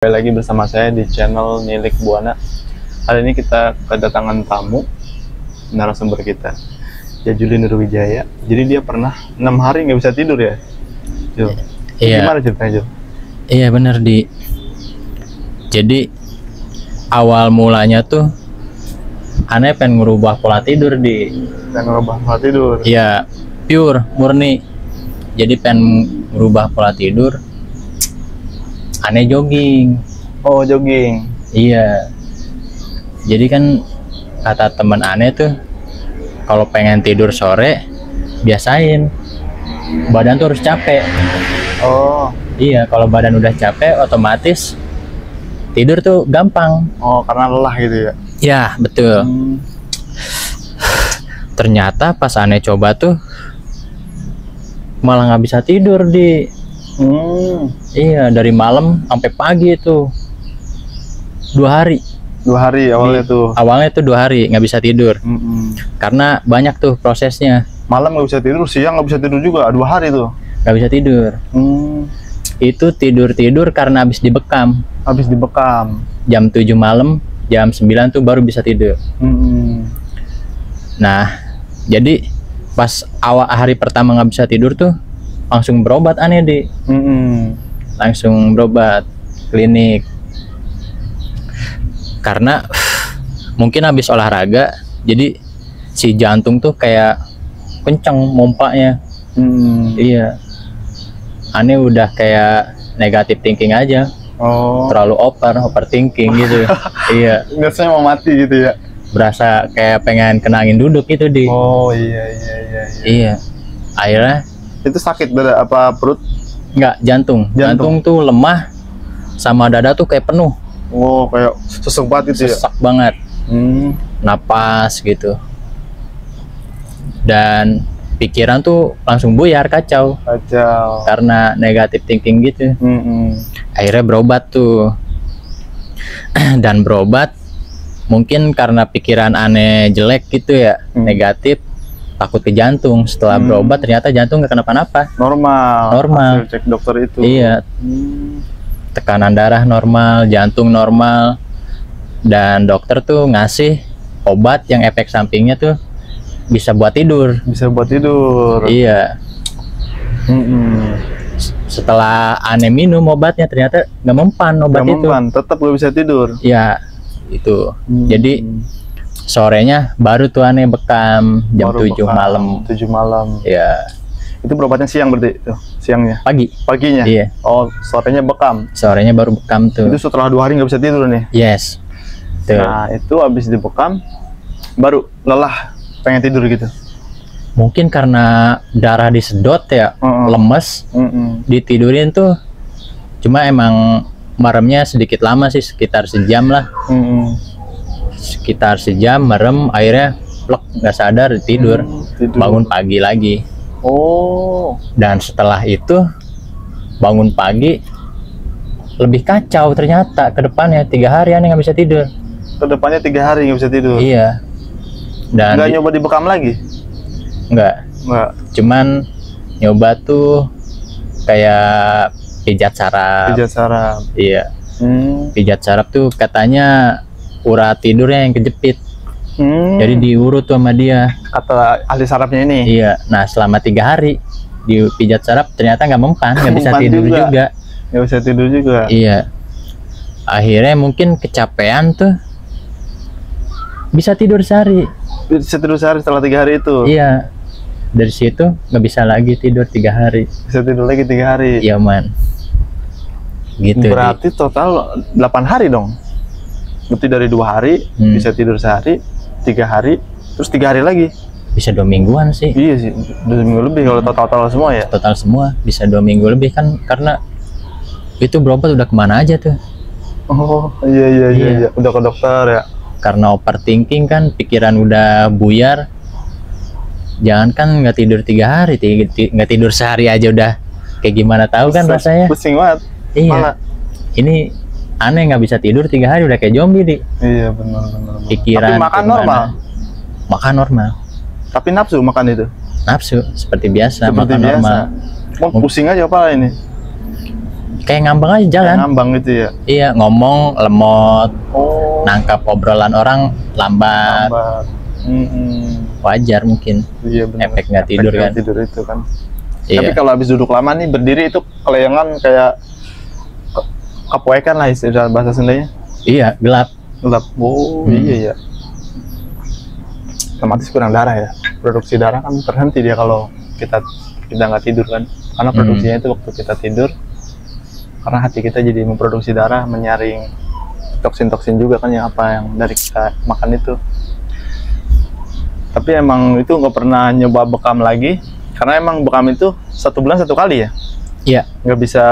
Kembali lagi bersama saya di channel Nilik Buana. Hari ini kita kedatangan tamu, narasumber kita, Jajuli Nurwijaya. Jadi dia pernah 6 hari nggak bisa tidur ya, Jul? Iya. Gimana ceritanya, Jul? Iya bener Jadi awal mulanya tuh aneh pengen ngerubah pola tidur Dan ngerubah pola tidur. Iya, pure murni. Jadi pengen ngerubah pola tidur. Aneh jogging. Oh, jogging. Iya. Jadi kan kata temen aneh tuh kalau pengen tidur sore biasain badan tuh harus capek. Oh. Iya, kalau badan udah capek otomatis tidur tuh gampang. Oh, karena lelah gitu ya? Ya betul. Ternyata pas aneh coba tuh malah nggak bisa tidur Iya, dari malam sampai pagi itu 2 hari. 2 hari awalnya tuh. Awalnya tuh 2 hari nggak bisa tidur. Karena banyak tuh prosesnya. Malam nggak bisa tidur, siang nggak bisa tidur juga. 2 hari tuh. Nggak bisa tidur. Itu tidur karena habis dibekam. Habis dibekam. Jam 7 malam, jam 9 tuh baru bisa tidur. Nah, jadi pas awal hari pertama nggak bisa tidur tuh langsung berobat aneh langsung berobat klinik karena mungkin habis olahraga jadi si jantung tuh kayak kenceng mompanya. Iya, aneh udah kayak negatif thinking aja. Terlalu overthinking gitu. Iya, Biasanya mau mati gitu ya. berasa kayak pengen kena angin duduk gitu Oh iya. Iya, akhirnya Itu sakit dada apa perut? Enggak, jantung tuh lemah sama dada tuh kayak penuh. Oh, kayak sesek banget gitu ya? Sesak banget. Napas gitu. Dan pikiran tuh langsung buyar, kacau. Karena negatif thinking gitu. Akhirnya berobat tuh. Dan berobat mungkin karena pikiran aneh jelek gitu ya, negatif, takut ke jantung. Setelah berobat ternyata jantung nggak kenapa-napa. Normal. Hasil cek dokter itu. Iya. Tekanan darah normal, jantung normal, dan dokter tuh ngasih obat yang efek sampingnya tuh bisa buat tidur. Bisa buat tidur. Iya. Setelah aneh minum obatnya ternyata nggak mempan obat itu. Tetap nggak bisa tidur. Iya, itu. Jadi sorenya baru tuh aneh bekam jam 7 malam. 7 malam. Ya. Itu berobatnya siang berarti tuh, siangnya. Paginya. Iya. Oh, sorenya bekam. Sorenya baru bekam tuh. Itu setelah 2 hari nggak bisa tidur nih. Yes. Tuh. Nah, itu habis dibekam baru lelah pengen tidur gitu. Mungkin karena darah disedot ya, lemes. Ditidurin tuh cuma emang meremnya sedikit lama sih, sekitar sejam lah. Sekitar sejam merem, akhirnya plek, nggak sadar tidur. Bangun pagi lagi. Dan setelah itu bangun pagi lebih kacau ternyata ke depannya. 3 hari aneh nggak bisa tidur. Ke depannya 3 hari nggak bisa tidur. Iya. Dan nggak nyoba dibekam lagi? Nggak. Cuman nyoba tuh kayak pijat saraf. Iya. Pijat saraf tuh katanya urat tidurnya yang kejepit. Jadi diurut tuh sama dia, kata ahli sarafnya ini. Iya. Nah selama 3 hari di pijat saraf ternyata nggak mempan, nggak bisa tidur juga. Nggak bisa tidur juga. Iya. Akhirnya mungkin kecapean tuh bisa tidur sehari. Bisa tidur sehari setelah 3 hari itu. Iya. Dari situ nggak bisa lagi tidur 3 hari. Bisa tidur lagi 3 hari. Iya man. Gitu. Berarti total 8 hari dong. Berarti dari 2 hari bisa tidur sehari, 3 hari, terus 3 hari lagi. Bisa 2 mingguan sih. Iya sih, 2 minggu lebih kalau total semua ya. Total semua bisa 2 minggu lebih kan, karena itu berobat udah kemana aja tuh. Oh iya. Udah ke dokter ya. Karena overthinking kan, pikiran udah buyar. Jangan kan nggak tidur 3 hari, nggak tidur sehari aja udah kayak gimana tahu kan rasanya. Pusing banget. Iya. Malah. Ini aneh nggak bisa tidur 3 hari udah kayak zombie Iya benar. Pikiran. Tapi makan normal. Makan normal. Tapi nafsu makan itu. Nafsu seperti biasa. Seperti makan biasa. Normal. Pusing aja kepala ini. kayak ngambang aja jalan. Kayak ngambang gitu ya. Iya, ngomong lemot, Oh, nangkap obrolan orang lambat. lambat. Wajar mungkin. Iya benar. Efek nggak tidur nggak kan. tidur itu kan. Iya. Tapi kalau habis duduk lama nih berdiri itu kelayangan kayak kepoekan lah istilah bahasa Sundanya. Iya, gelap. Gelap. Oh, iya ya. Otomatis kurang darah ya. Produksi darah kan terhenti dia kalau kita nggak tidur kan. Karena produksinya itu waktu kita tidur. Karena hati kita jadi memproduksi darah, menyaring toksin-toksin juga kan yang dari kita makan itu. Tapi emang itu nggak pernah nyoba bekam lagi. Karena emang bekam itu 1 bulan 1 kali ya. Iya. Nggak bisa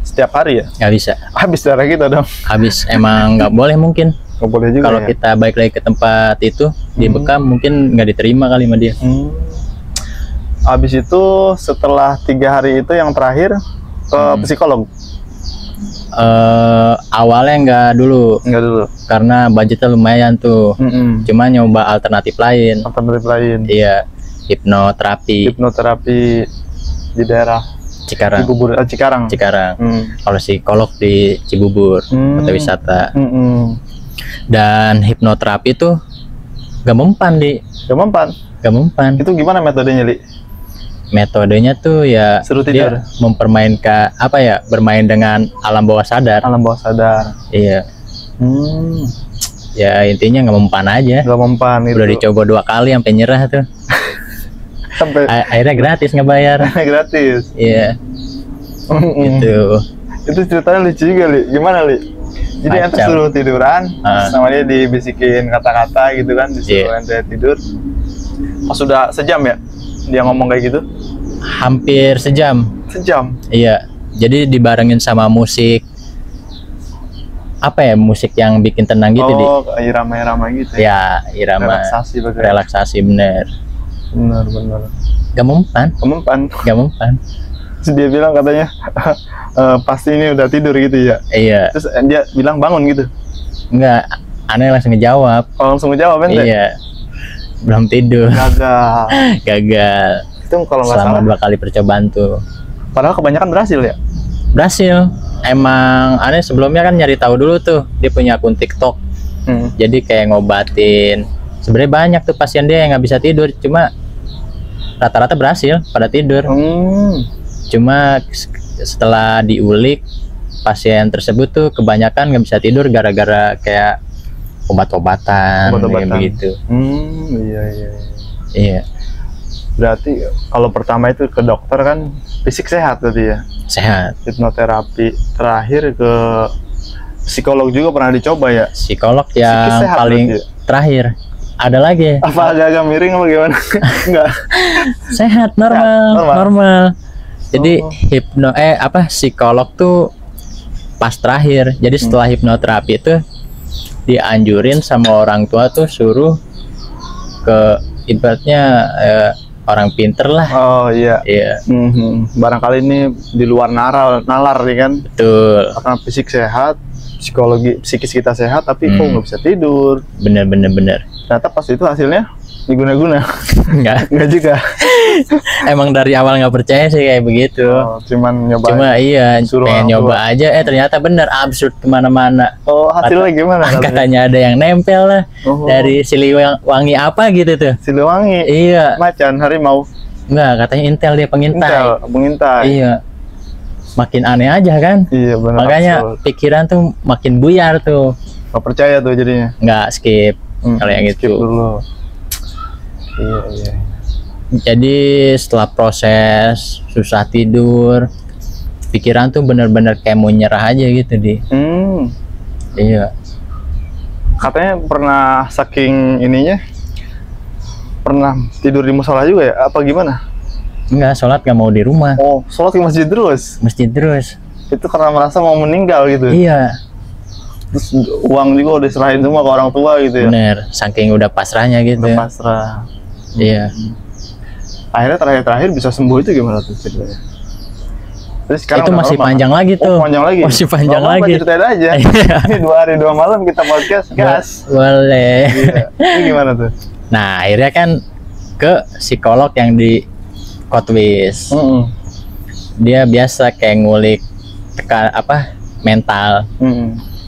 setiap hari ya. Nggak bisa. Habis darah kita dong. Habis emang nggak boleh mungkin. Nggak boleh juga Kalau ya. kita balik lagi ke tempat itu di bekam mungkin nggak diterima kali sama dia. Habis itu setelah 3 hari itu yang terakhir ke psikolog. Awalnya nggak dulu Enggak dulu. karena budgetnya lumayan tuh. Cuma nyoba alternatif lain. Alternatif lain. Iya, hipnoterapi Hipnoterapi di daerah Cikarang. Cibubur, Cikarang. Cikarang. Kalau psikolog di Cibubur, kota wisata. Dan hipnoterapi tuh gak mempan Gak mempan. gak mempan. Itu gimana metodenya, Li? Metodenya tuh ya Suruh dia tidur. mempermainkan bermain dengan alam bawah sadar. Alam bawah sadar. Iya. Ya intinya nggak mempan aja. Gak mempan itu. Udah dicoba 2 kali sampai nyerah tuh. Sampai Akhirnya gratis nggak bayar. gratis. Iya. Gitu. Itu ceritanya lucu juga, Li. Gimana, Li? Jadi ente Kacau. suruh tiduran, sama dia dibisikin kata-kata gitu kan, disuruh ente tidur. Pas sudah sejam ya, dia ngomong kayak gitu? Hampir sejam. Sejam? Iya. Jadi dibarengin sama musik. Apa ya, musik yang bikin tenang gitu di. Oh, irama-irama gitu ya? Ya, irama. Relaksasi bagai. Relaksasi bener. Benar. Gak mempan. Mempan. Gak mempan. Terus dia bilang katanya, pasti ini udah tidur gitu ya? Iya. Terus dia bilang bangun gitu? Enggak. Aneh langsung ngejawab. Oh, langsung ngejawab ente? Iya. Belum tidur. Gagal. Gagal. Itu kalau nggak Selama salah. 2 kali percobaan tuh. Padahal kebanyakan berhasil ya? Berhasil. Emang aneh sebelumnya kan nyari tahu dulu tuh. Dia punya akun TikTok. Jadi kayak ngobatin. Sebenarnya banyak tuh pasien dia yang nggak bisa tidur. Cuma rata-rata berhasil pada tidur. Cuma setelah diulik, pasien tersebut tuh kebanyakan nggak bisa tidur gara-gara kayak obat-obatan kayak begitu. Iya. Berarti kalau pertama itu ke dokter kan fisik sehat berarti ya? Sehat. Hipnoterapi, terakhir ke psikolog juga pernah dicoba ya? Psikolog Psikis yang sehat paling berarti ya? terakhir. Ada lagi. Apa agak-agak miring apa gimana? Enggak. Sehat, normal. Jadi psikolog tuh pas terakhir. Jadi setelah hipnoterapi itu dianjurin sama orang tua tuh suruh ke ibaratnya orang pinter lah. Oh iya. Iya. Barangkali ini di luar nalar nih kan? Betul. Karena fisik sehat, psikis kita sehat, tapi kok nggak bisa tidur. Bener. Ternyata pas itu hasilnya diguna-guna. Enggak juga. Emang dari awal nggak percaya sih kayak begitu. Oh, cuman nyoba. Cuma iya Suruh pengen orang nyoba tua. aja, ternyata bener absurd kemana-mana. Oh, hasilnya gimana? Katanya ada yang nempel lah dari Siliwangi apa gitu tuh. Siliwangi. Iya. Macan, harimau. Enggak, katanya intel dia pengintai. Intel, pengintai. Iya. Makin aneh aja kan. Iya benar. Makanya pikiran tuh makin buyar tuh. Gak percaya tuh jadinya. Nggak skip kalau yang Skip itu. dulu. Iya. Jadi setelah proses susah tidur, pikiran tuh bener-bener kayak mau nyerah aja gitu di. Iya. Katanya pernah saking ininya, pernah tidur di musola juga ya? Apa gimana? Enggak, sholat nggak mau di rumah. Oh, sholat ke masjid terus? Masjid terus. Itu karena merasa mau meninggal gitu? Iya. Terus uang juga udah serahin semua ke orang tua gitu ya? Bener, saking udah pasrahnya gitu. Udah pasrah. Iya. Akhirnya terakhir bisa sembuh itu gimana tuh ceritanya? Terus sekarang Itu udah masih normal? panjang lagi tuh. Oh, panjang lagi? Masih panjang Nggak apa-apa, lagi. ceritain aja. Iya. Ini 2 hari 2 malam kita podcast, gas. Boleh. Iya. Ini gimana tuh? Nah, akhirnya kan ke psikolog yang di Kotwis. Dia biasa kayak ngulik mental.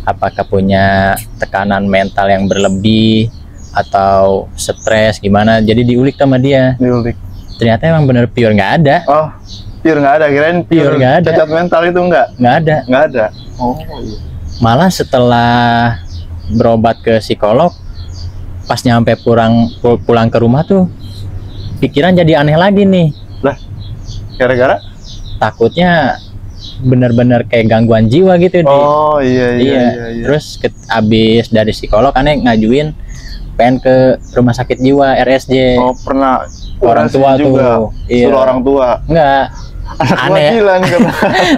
Apakah punya tekanan mental yang berlebih atau stres gimana? Jadi diulik sama dia. Diulik. Ternyata emang bener pure nggak ada. Oh, pure nggak ada. Kirain pure nggak ada. Cacat mental itu nggak ada. Nggak ada. Oh iya. Malah setelah berobat ke psikolog, pas nyampe pulang ke rumah tuh pikiran jadi aneh lagi nih. Lah, gara-gara? Takutnya bener-bener kayak gangguan jiwa gitu. Oh iya. Terus abis dari psikolog aneh ngajuin pengen ke rumah sakit jiwa RSJ. Oh pernah. Orang tua juga. Tuh iya. Suruh orang tua? Enggak. Aneh.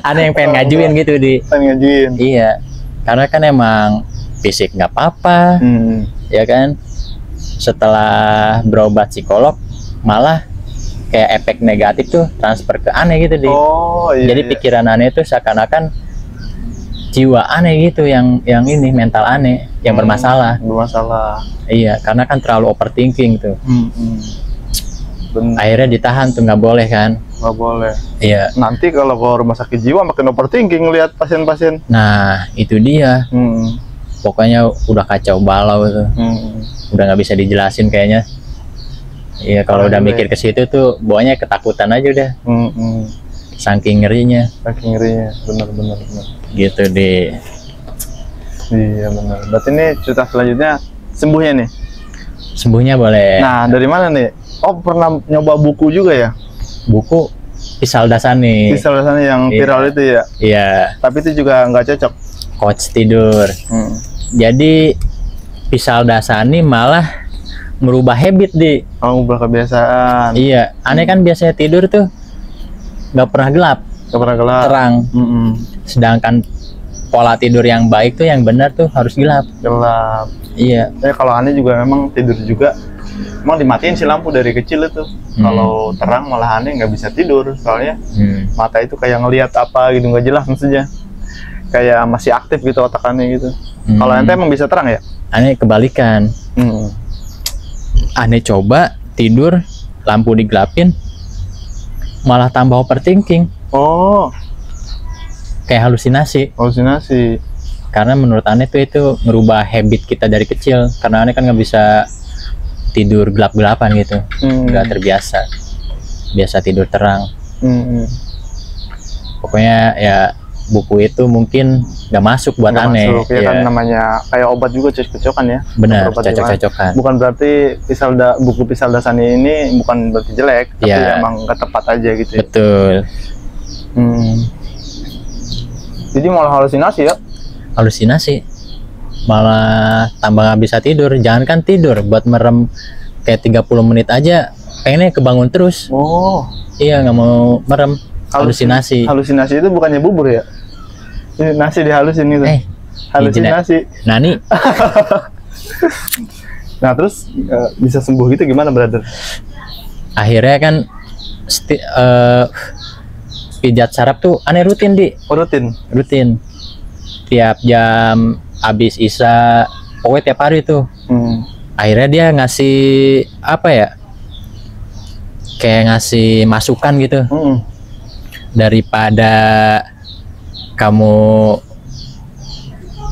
Aneh yang pengen ngajuin gitu pengen ngajuin. Iya, karena kan emang fisik nggak apa-apa, ya kan. Setelah berobat psikolog malah kayak efek negatif tuh transfer ke aneh gitu Oh iya. Jadi pikiran aneh itu seakan-akan jiwa aneh gitu, yang ini mental aneh yang bermasalah. Iya, karena kan terlalu overthinking tuh. Akhirnya ditahan tuh, nggak boleh kan? Nggak boleh. Iya. Nanti kalau ke rumah sakit jiwa makin overthinking lihat pasien-pasien. Nah itu dia. Pokoknya udah kacau balau tuh. Udah nggak bisa dijelasin kayaknya. Iya, kalau udah mikir ke situ tuh bawanya ketakutan aja udah. Saking ngerinya. Bener. Gitu deh. Iya benar. Berarti ini cerita selanjutnya sembuhnya nih. Sembuhnya boleh. Nah dari mana nih? Oh pernah nyoba buku juga ya? Buku Pisal Dasani. Pisal Dasani yang viral itu ya? Iya. Tapi itu juga nggak cocok. Coach tidur. Jadi Pisal Dasani malah merubah habit merubah kebiasaan. Iya. Aneh kan biasanya tidur tuh nggak pernah gelap. Terang. Sedangkan pola tidur yang baik tuh, yang benar tuh harus gelap. Iya. Kalau aneh juga memang tidur juga emang dimatiin si lampu dari kecil itu. Kalau terang malah aneh nggak bisa tidur, soalnya mata itu kayak ngelihat apa gitu, nggak jelas maksudnya, kayak masih aktif gitu otakannya gitu. Kalau ente emang bisa terang ya? Aneh kebalikan. Aneh coba tidur lampu digelapin malah tambah overthinking. Oh, kayak halusinasi. Karena menurut aneh tuh itu merubah habit kita dari kecil, karena aneh kan nggak bisa tidur gelap-gelapan gitu, nggak terbiasa, biasa tidur terang. Pokoknya ya buku itu mungkin nggak masuk buat aneh. Ya kan namanya kayak obat juga cocok-cocokan ya. Benar, cocok-cocokan. Bukan berarti buku Pisal Dasani ini bukan berarti jelek, tapi emang nggak tepat aja gitu ya. Betul. Jadi malah halusinasi ya? Halusinasi. Malah tambah nggak bisa tidur. Jangankan tidur, buat merem kayak 30 menit aja pengennya kebangun terus. Oh iya, nggak mau merem. Halusinasi itu bukannya bubur ya? Ini nasi dihalusin itu. Halusinasi. Nani. Nah terus bisa sembuh gitu gimana, brother? Akhirnya kan pijat saraf tuh aneh rutin rutin tiap jam habis isya, pokoknya tiap hari tuh. Akhirnya dia ngasih apa ya, kayak ngasih masukan gitu. Daripada kamu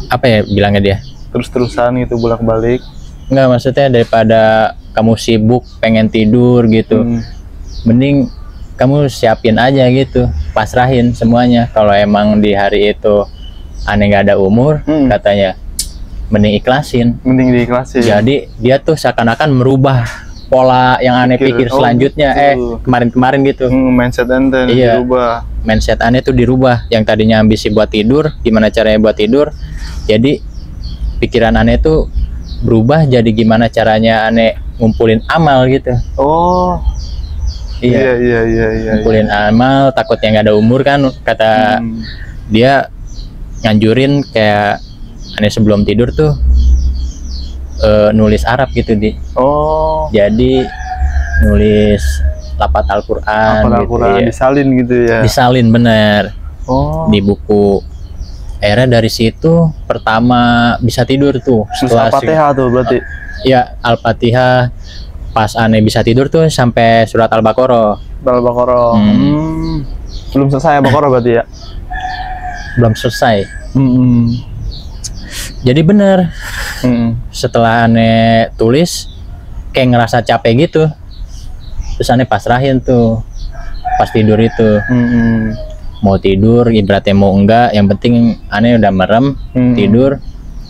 apa ya bilangnya dia, terus-terusan gitu bolak-balik. Enggak, maksudnya daripada kamu sibuk pengen tidur gitu, mending kamu siapin aja gitu, pasrahin semuanya. Kalau emang di hari itu aneh nggak ada umur, katanya mending ikhlasin. Jadi dia tuh seakan-akan merubah pola yang aneh pikir selanjutnya. Kemarin-kemarin gitu. Mindset ente dirubah. Mindset aneh tuh dirubah. Yang tadinya ambisi buat tidur, gimana caranya buat tidur, jadi pikiran aneh tuh berubah jadi gimana caranya aneh ngumpulin amal gitu. Iya. Ngumpulin amal, takutnya nggak ada umur kan, kata dia nganjurin kayak aneh sebelum tidur tuh nulis Arab gitu jadi nulis lapat Al-Quran gitu ya. Disalin gitu ya. Disalin bener. Di buku. Akhirnya dari situ pertama bisa tidur tuh. Setelah Al-Fatihah tuh berarti. Ya, Al-Fatihah. Pas aneh bisa tidur tuh sampai surat Al-Baqarah. Belum selesai Al-Baqarah berarti ya? belum selesai. Jadi bener, setelah aneh tulis kayak ngerasa capek gitu, terus aneh pasrahin tuh pas tidur itu. Mau tidur ibaratnya mau enggak, yang penting aneh udah merem, tidur,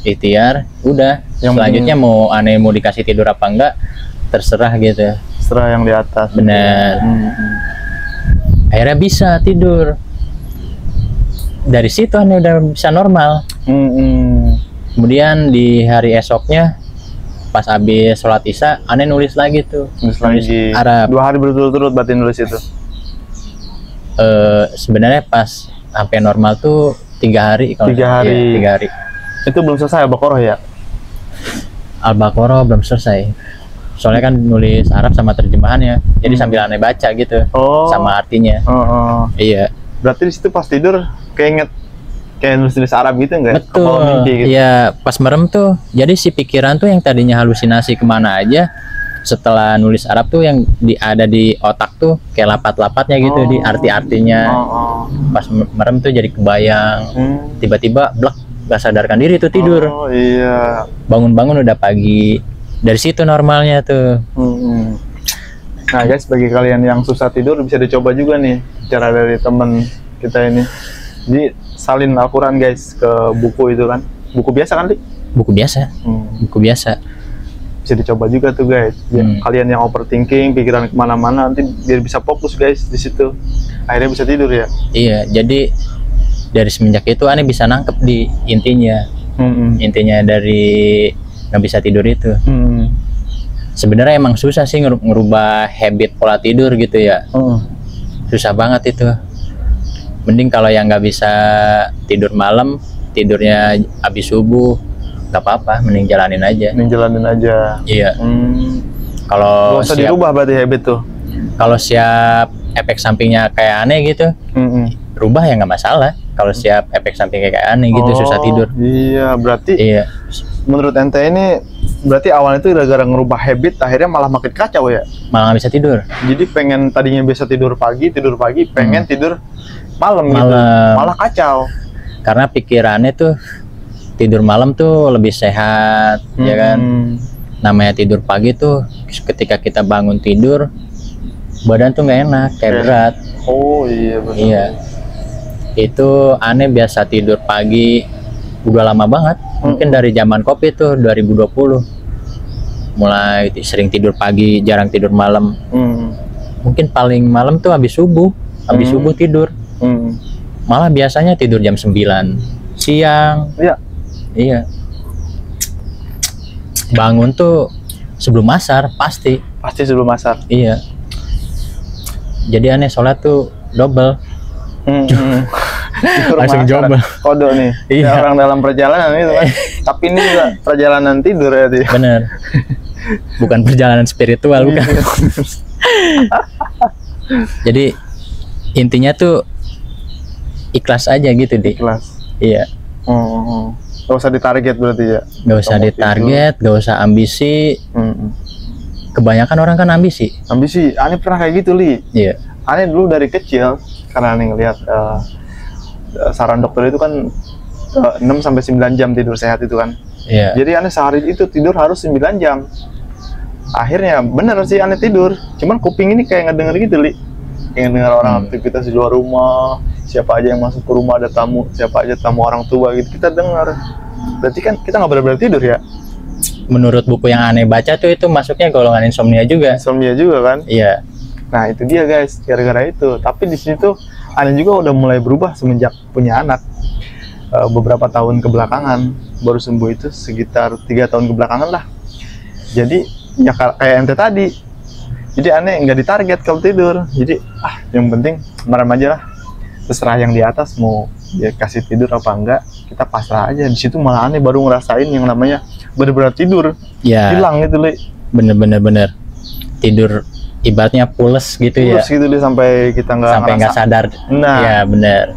ikhtiar, udah. Yang selanjutnya mau aneh mau dikasih tidur apa enggak terserah gitu. Terserah yang di atas. Bener. Akhirnya bisa tidur. Dari situ aneh udah bisa normal. Kemudian di hari esoknya pas habis sholat isya aneh nulis lagi tuh. Nulis lagi. Arab. 2 hari berturut-turut berarti nulis itu. Sebenarnya pas sampai normal tuh 3 hari kalau 3 hari. Ya, 3 hari. Itu belum selesai Al-Baqarah ya? Al-Baqarah belum selesai. Soalnya kan nulis Arab sama terjemahannya. Jadi sambil aneh baca gitu. Sama artinya. Iya. Berarti di situ pas tidur kayak nulis Arab gitu enggak? Betul. Mimpi gitu. Iya, pas merem tuh. Jadi si pikiran tuh yang tadinya halusinasi kemana aja, setelah nulis Arab tuh yang ada di otak tuh kayak lapat-lapatnya gitu di arti-artinya. Pas merem tuh jadi kebayang. Tiba-tiba blek, gak sadarkan diri tuh tidur. Iya. Bangun-bangun udah pagi. Dari situ normalnya tuh. Nah guys, bagi kalian yang susah tidur bisa dicoba juga nih cara dari temen kita ini. Jadi salin Al-Quran guys ke buku itu kan. Buku biasa kan, Li? Buku biasa. Buku biasa. Bisa dicoba juga tuh guys. Kalian yang overthinking, pikiran kemana-mana, nanti biar bisa fokus guys di situ. Akhirnya bisa tidur ya. Iya, jadi dari semenjak itu aneh bisa nangkep di intinya. Intinya dari nggak bisa tidur itu. Sebenarnya emang susah sih ngerubah habit pola tidur gitu ya. Susah banget itu. Mending kalau yang nggak bisa tidur malam, tidurnya habis subuh, nggak apa-apa, mending jalanin aja. Iya. Kalau nggak usah dirubah berarti habit tuh. Kalau siap efek sampingnya kayak aneh gitu, rubah ya nggak masalah. Kalau siap efek sampingnya kayak aneh gitu, susah tidur. Iya, berarti. Iya. Menurut ente ini berarti awalnya itu gara-gara ngerubah habit, akhirnya malah makin kacau ya? Malah nggak bisa tidur. Jadi pengen tadinya bisa tidur pagi, pengen tidur malam gitu, malah kacau. Karena pikirannya tuh tidur malam tuh lebih sehat, ya kan? Namanya tidur pagi tuh ketika kita bangun tidur, badan tuh nggak enak, kayak berat. Oh iya benar. Iya. Itu aneh biasa tidur pagi udah lama banget. Mungkin dari zaman Covid tuh 2020. Mulai sering tidur pagi, jarang tidur malam. Mungkin paling malam tuh habis subuh tidur. Malah biasanya tidur jam 9 siang. Iya. Bangun tuh sebelum asar pasti sebelum asar. Iya. Jadi aneh sholat tuh double. Langsung coba kode nih. Iya. Orang dalam perjalanan itu kan. Tapi ini juga perjalanan tidur ya dia. Bener. Bukan perjalanan spiritual, bukan. Jadi intinya tuh ikhlas aja gitu deh. Ikhlas. Iya. Gak usah ditarget berarti ya. Gak usah ditarget, gak usah ambisi. Kebanyakan orang kan ambisi. Aneh pernah kayak gitu, Li. Iya. Aneh dulu dari kecil karena aneh ngelihat saran dokter itu kan 6-9 jam tidur sehat itu kan. Iya. Jadi aneh sehari itu tidur harus 9 jam. Akhirnya bener sih aneh tidur. Cuman kuping ini kayak ngedenger gitu, Li. Kayak ngedenger orang aktivitas di luar rumah. Siapa aja yang masuk ke rumah, ada tamu, siapa aja tamu orang tua gitu. Kita dengar. Berarti kan kita nggak benar-benar tidur ya. Menurut buku yang aneh baca tuh itu masuknya golongan insomnia juga. Insomnia juga kan? Iya. Nah itu dia guys, gara-gara itu. Tapi di situ aneh juga udah mulai berubah semenjak punya anak. Beberapa tahun kebelakangan baru sembuh itu sekitar 3 tahun kebelakangan lah. Jadi ya kayak ente tadi. Jadi aneh nggak ditarget kalau tidur. Jadi yang penting merem aja lah. Terserah yang di atas mau dia kasih tidur apa enggak, kita pasrah aja. Di situ malah aneh baru ngerasain yang namanya benar-benar tidur. Ya. Hilang gitu, Li. Bener. Tidur ibaratnya pules gitu ya. Pules gitu, Li, sampai kita nggak sadar. Nah. Ya bener.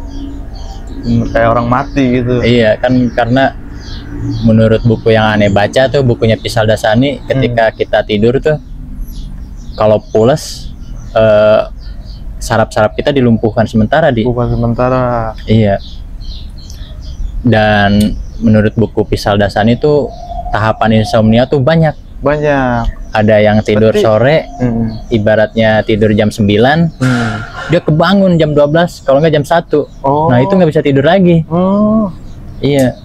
Kayak orang mati gitu. Iya kan, karena menurut buku yang aneh baca tuh bukunya Pisal Dasani, ketika kita tidur tuh kalau pules saraf-saraf kita dilumpuhkan sementara Bukan sementara. Iya. Dan menurut buku Pisal Dasani itu tahapan insomnia tuh banyak. Ada yang tidur sore, ibaratnya tidur jam 9, dia kebangun jam 12, kalau nggak jam 1. Nah itu nggak bisa tidur lagi. Iya,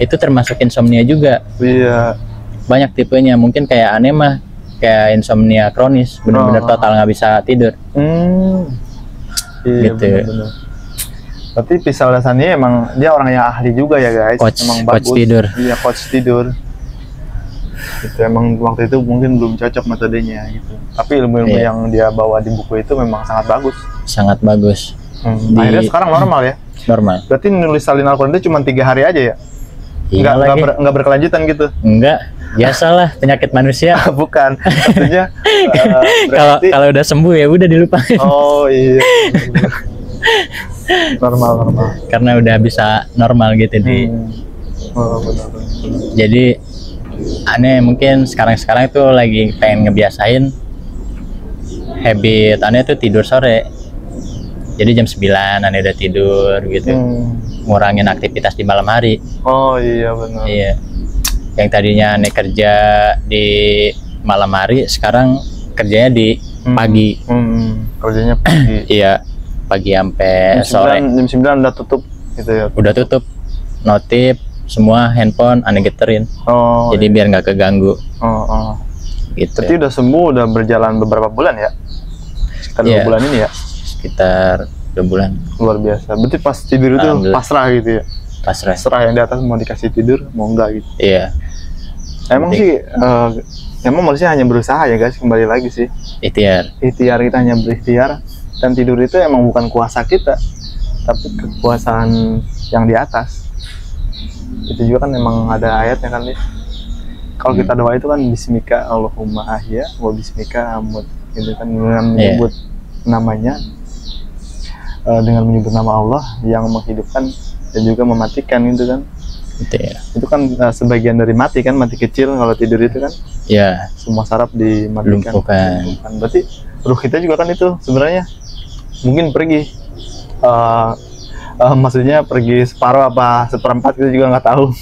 itu termasuk insomnia juga. Iya. Banyak tipenya, mungkin kayak aneh mah kayak insomnia kronis, benar-benar total nggak bisa tidur. Iya, Gitu. bener-bener. Berarti Pisal Dasani emang dia orang yang ahli juga ya guys. Emang Coach tidur. Iya, coach tidur. Itu emang waktu itu mungkin belum cocok metodenya gitu. Tapi ilmu-ilmu yang dia bawa di buku itu memang sangat bagus. Sangat bagus. Akhirnya sekarang normal ya? Normal. Berarti nulis salin Al-Quran itu cuma 3 hari aja ya? Iya lagi. Nggak berkelanjutan gitu? Enggak, biasalah penyakit manusia. Bukan, maksudnya Kalau udah sembuh ya udah dilupain. Oh iya. Normal. Karena udah bisa normal gitu di. Benar. Jadi aneh mungkin sekarang itu lagi pengen ngebiasain habit aneh tuh tidur sore. Jadi jam 9 aneh udah tidur gitu. Ngurangin aktivitas di malam hari. Oh iya benar. Iya. Yang tadinya aneh kerja di malam hari, sekarang kerjanya di pagi. Kerjanya pagi. Iya, pagi sampai sore. Jam 9 udah tutup gitu ya. Udah tutup. Notif semua handphone aneh geterin. Jadi biar nggak keganggu. Gitu. Berarti udah sembuh, udah berjalan beberapa bulan ya? Sekitar 2 bulan ini ya? Sekitar 2 bulan. Luar biasa. Berarti pas tidur itu pasrah gitu ya? Pasrah. Serah yang di atas mau dikasih tidur, mau enggak gitu. Iya. Emang sih, emang manusia hanya berusaha ya guys, kembali lagi sih. Ikhtiar. Ikhtiar, kita hanya berikhtiar. Dan tidur itu emang bukan kuasa kita, tapi kekuasaan yang di atas. Itu juga kan emang ada ayatnya kan nih. Kalau kita doa itu kan bismika Allahumma ahya wa bismika amut. Gitu kan, dengan menyebut namanya, dengan menyebut nama Allah yang menghidupkan dan juga mematikan gitu kan. Itu kan sebagian dari mati kan, mati kecil kalau tidur itu kan. Iya. Semua saraf dimatikan. Lumpuhkan. Berarti ruh kita juga kan itu sebenarnya mungkin pergi. Maksudnya pergi separuh apa seperempat kita juga nggak tahu.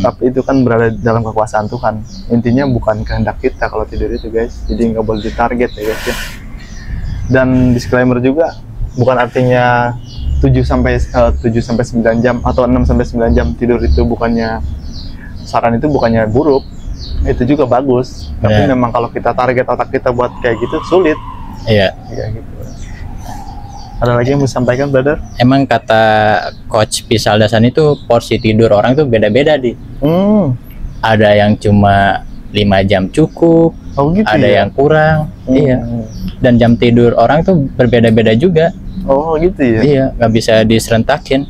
Tapi itu kan berada dalam kekuasaan Tuhan. Intinya bukan kehendak kita kalau tidur itu guys. Jadi nggak boleh ditarget ya guys ya. Dan disclaimer juga, bukan artinya 7 sampai 9 jam atau 6 sampai 9 jam tidur itu bukannya, saran itu bukannya buruk, itu juga bagus. Tapi memang kalau kita target otak kita buat kayak gitu sulit. Iya gitu. Ada lagi yang mau disampaikan, brother? Emang kata Coach Pisal Dasani itu porsi tidur orang tuh beda-beda di. Ada yang cuma 5 jam cukup, gitu ada yang kurang. Iya. Dan jam tidur orang tuh berbeda-beda juga. Gitu ya? Iya, nggak bisa diserentakin.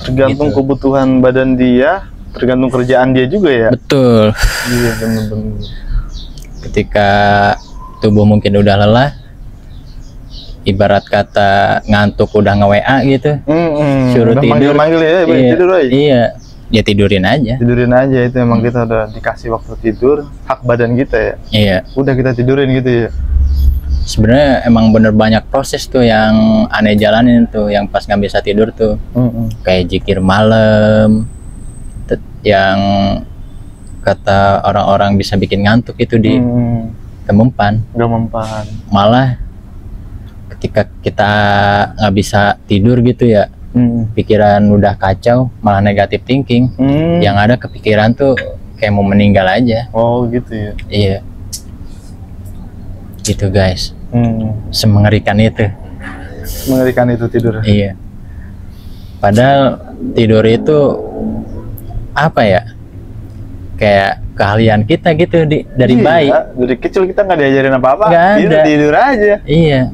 Tergantung kebutuhan badan dia, tergantung kerjaan dia juga ya? Betul. Iya, bener-bener. Ketika tubuh mungkin udah lelah, ibarat kata ngantuk udah nge-WA gitu, suruh udah tidur. Manggil ya, tidur aja. Iya, ya tidurin aja. Tidurin aja, itu emang kita udah dikasih waktu tidur, hak badan kita ya. Iya. Udah kita tidurin gitu ya. Sebenarnya emang bener banyak proses tuh yang aneh jalanin tuh, yang pas nggak bisa tidur tuh. Kayak zikir malam, yang kata orang-orang bisa bikin ngantuk itu di Gemempan. Malah ketika kita nggak bisa tidur gitu ya, pikiran udah kacau, malah negatif thinking. Yang ada kepikiran tuh kayak mau meninggal aja. Gitu ya. Iya. Gitu guys. Semengerikan itu. Mengerikan itu tidur. Iya. Padahal tidur itu apa ya? Kayak keahlian kita gitu dari bayi. Dari kecil kita nggak diajarin apa-apa. Tidur aja. Iya.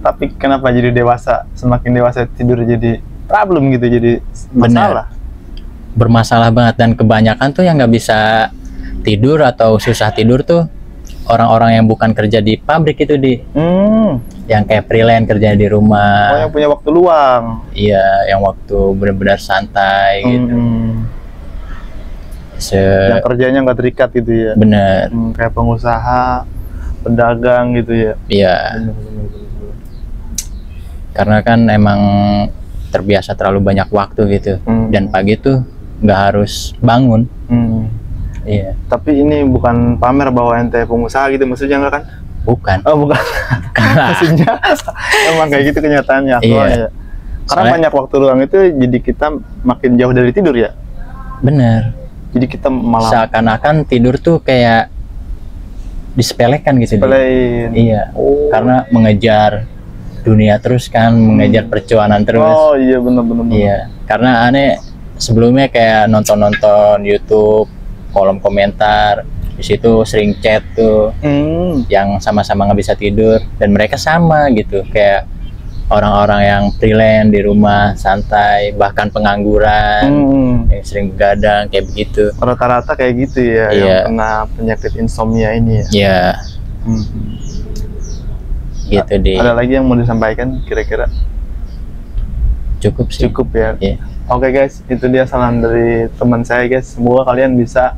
Tapi kenapa jadi dewasa, semakin dewasa tidur jadi problem gitu, jadi masalah. Bermasalah banget, dan kebanyakan tuh yang nggak bisa tidur atau susah tidur tuh orang-orang yang bukan kerja di pabrik itu di. Yang kayak freelance kerja di rumah. Yang punya waktu luang. Iya, yang waktu benar-benar santai gitu. Yang kerjanya nggak terikat gitu ya. Bener. Kayak pengusaha, pedagang gitu ya. Iya. Karena kan emang terbiasa terlalu banyak waktu gitu. Dan pagi tuh nggak harus bangun. Iya. Tapi ini bukan pamer bahwa ente pengusaha gitu maksudnya nggak kan? Bukan. Oh bukan. Maksudnya emang kayak gitu kenyataannya. Iya. Ya. Karena banyak waktu luang itu jadi kita makin jauh dari tidur ya. Bener. Jadi kita malah seakan-akan tidur tuh kayak disepelekan gitu. Sepelein. Iya. Karena mengejar dunia terus kan, mengejar percuanan terus. Oh iya benar-benar. Iya. Karena aneh sebelumnya kayak nonton YouTube, kolom komentar, di situ sering chat tuh, yang sama-sama nggak bisa tidur, dan mereka sama gitu, kayak orang-orang yang freelance di rumah santai, bahkan pengangguran, yang sering begadang kayak begitu. Rata-rata kayak gitu ya, yang kena penyakit insomnia ini ya. Iya. Gitu deh. Ada lagi yang mau disampaikan kira-kira? Cukup sih. Cukup ya. Iya. Oke guys, itu dia saran dari teman saya guys. Semoga kalian bisa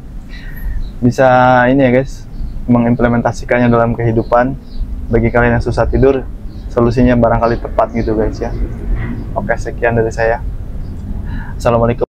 ini ya guys, mengimplementasikannya dalam kehidupan. Bagi kalian yang susah tidur, solusinya barangkali tepat gitu guys ya. Oke, sekian dari saya. Assalamualaikum.